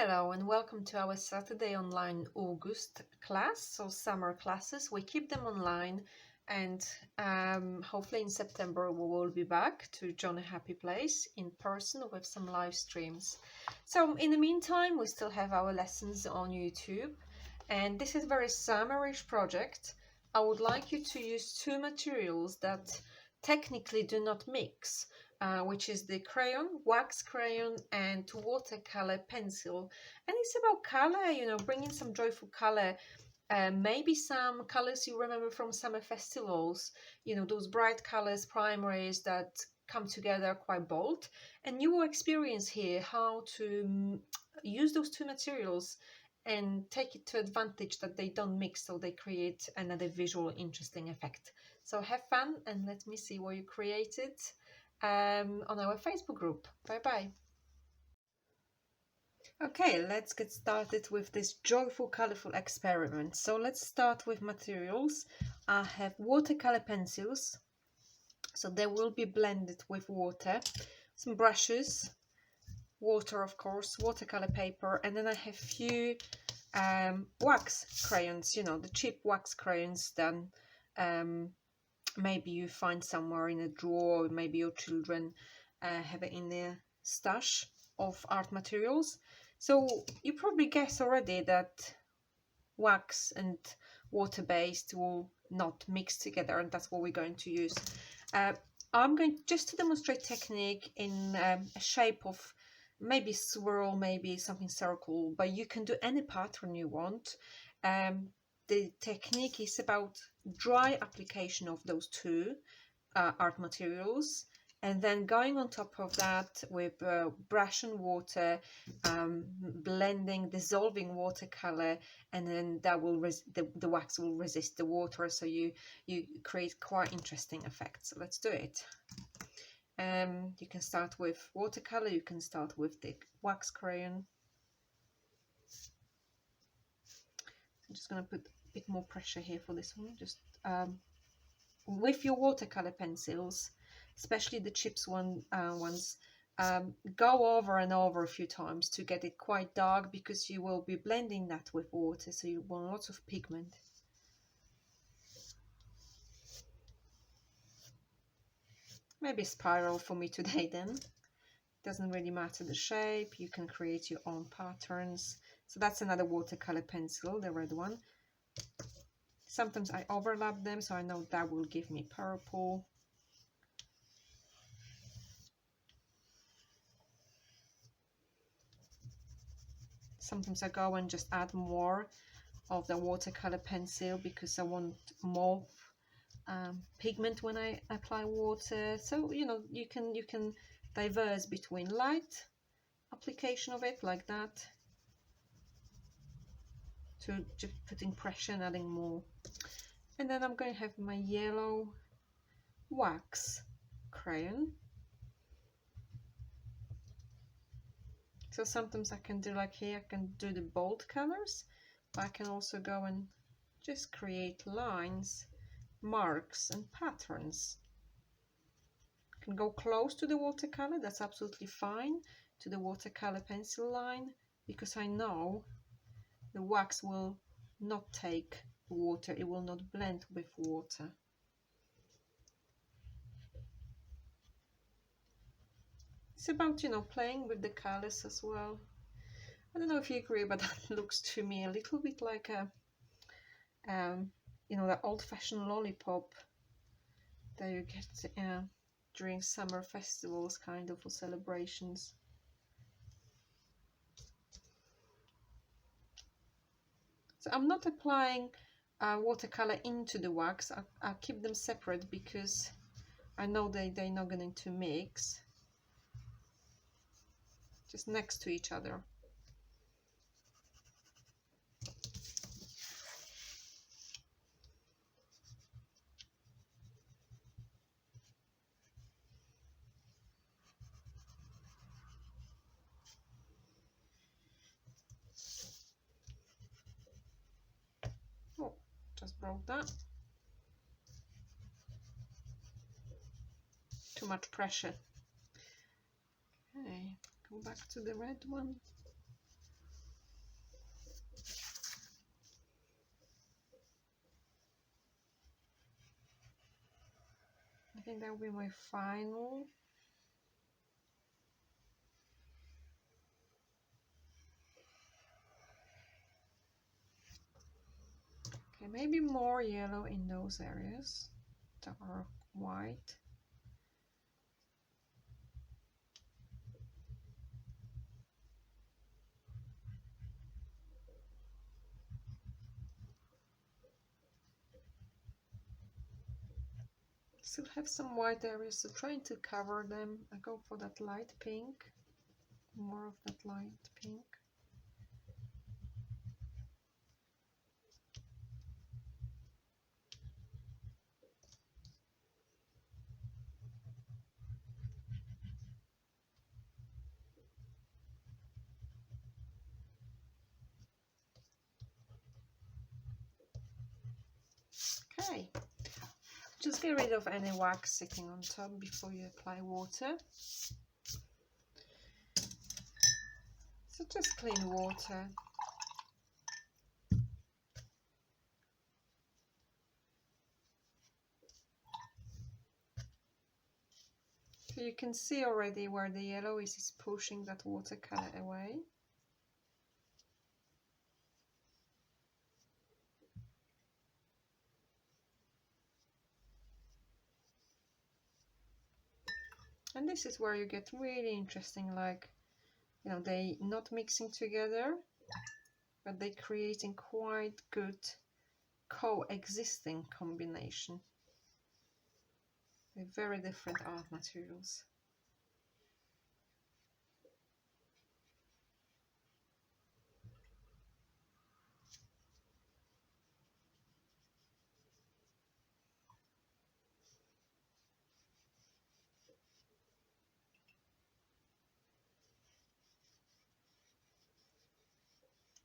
Hello and welcome to our Saturday online August class, so summer classes. We keep them online and hopefully in September we will be back to Johnny Happy Place in person with some live streams. So in the meantime we still have our lessons on YouTube, and this is a very summerish project. I would like you to use two materials that technically do not mix. Which is the crayon, wax crayon, and watercolor pencil. And it's about color, bringing some joyful color. Maybe some colors you remember from summer festivals, those bright colors, primaries that come together quite bold. And you will experience here how to use those two materials and take it to advantage that they don't mix, so they create another visual interesting effect. So have fun and let me see what you created on our Facebook group. Bye bye. Okay, let's get started with this joyful, colorful experiment. So let's start with materials. I have watercolor pencils, so they will be blended with water, some brushes, water of course, watercolor paper, and then I have few wax crayons, the cheap wax crayons done. Maybe you find somewhere in a drawer, maybe your children have it in their stash of art materials. So you probably guess already that wax and water-based will not mix together, and that's what we're going to use. I'm going just to demonstrate technique in a shape of maybe swirl, maybe something circle, but you can do any pattern you want. The technique is about dry application of those two art materials, and then going on top of that with brush and water, blending, dissolving watercolor, and then that will the wax will resist the water, so you create quite interesting effects. So let's do it. You can start with watercolor, you can start with the wax crayon. I'm just going to put a bit more pressure here for this one. Just with your watercolor pencils, especially the chips ones, go over and over a few times to get it quite dark, because you will be blending that with water, so you want lots of pigment. Maybe spiral for me today then. Doesn't really matter the shape, you can create your own patterns. So that's another watercolor pencil, the red one. Sometimes I overlap them, so I know that will give me purple. Sometimes I go and just add more of the watercolor pencil because I want more pigment when I apply water. So you can diverse between light application of it like that, to just putting pressure and adding more. And then I'm going to have my yellow wax crayon. So sometimes I can do like here, I can do the bold colors, but I can also go and just create lines, marks and patterns. I can go close to the watercolor, that's absolutely fine, to the watercolor pencil line, because I know the wax will not take water, it will not blend with water. It's about, playing with the colors as well. I don't know if you agree, but that looks to me a little bit like a, that old-fashioned lollipop that you get during summer festivals, kind of, or celebrations. So I'm not applying watercolor into the wax. I'll keep them separate because I know they're not going to mix. Just next to each other. Oh, just broke that. Too much pressure. Okay, go back to the red one. think that will be my final. Okay, maybe more yellow in those areas that are white. Still have some white areas, so trying to cover them. I go for that light pink, more of that light pink. Okay, just get rid of any wax sitting on top before you apply water. So just clean water. So you can see already where the yellow is pushing that watercolor away. And this is where you get really interesting, like, you know, they not mixing together, but they creating quite good coexisting combination with very different art materials.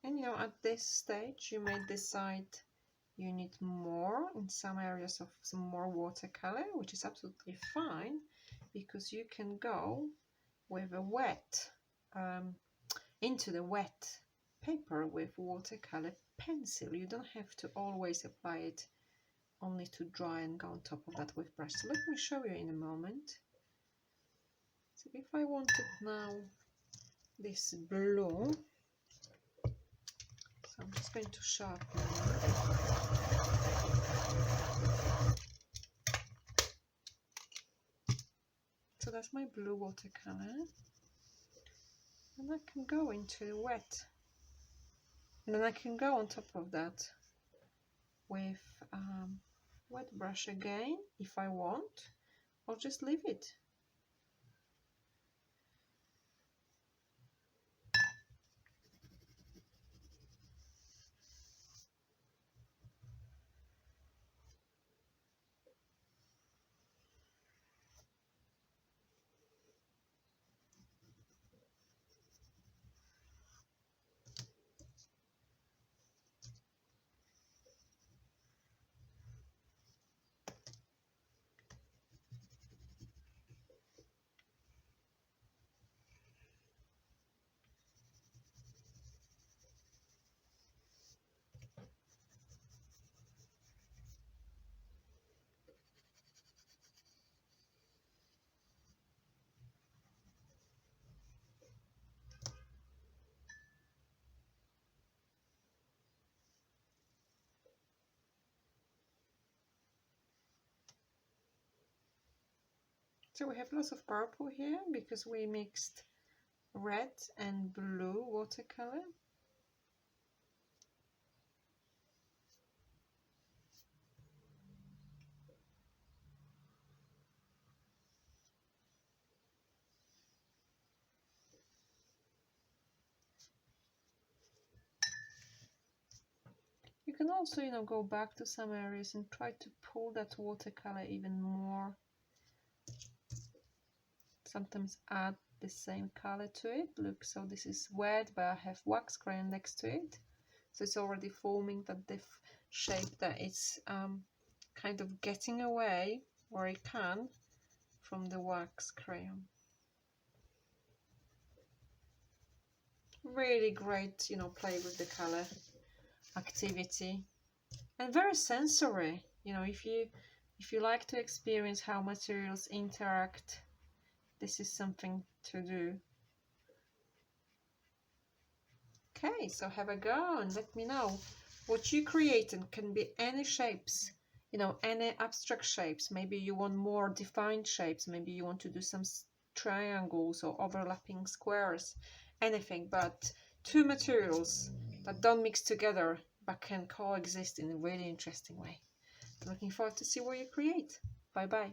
And you know, at this stage you may decide you need more in some areas of some more watercolor, which is absolutely fine, because you can go with a wet into the wet paper with watercolor pencil. You don't have to always apply it only to dry and go on top of that with brush. So let me show you in a moment. So if I wanted now this blue, so I'm just going to sharpen it. So that's my blue watercolor, and I can go into wet, and then I can go on top of that with wet brush again if I want, or just leave it. So we have lots of purple here because we mixed red and blue watercolor. You can also, you know, go back to some areas and try to pull that watercolor even more. Sometimes add the same color to it. Look, so this is wet, but I have wax crayon next to it. So it's already forming that diff shape that it's kind of getting away where it can from the wax crayon. Really great, you know, play with the color activity, and very sensory. You know, if you If you like to experience how materials interact, this is something to do. Okay, so have a go and let me know what you created. Can be any shapes, you know, any abstract shapes. Maybe you want more defined shapes. Maybe you want to do some triangles or overlapping squares, anything, but two materials that don't mix together but can coexist in a really interesting way. Looking forward to see what you create. Bye bye.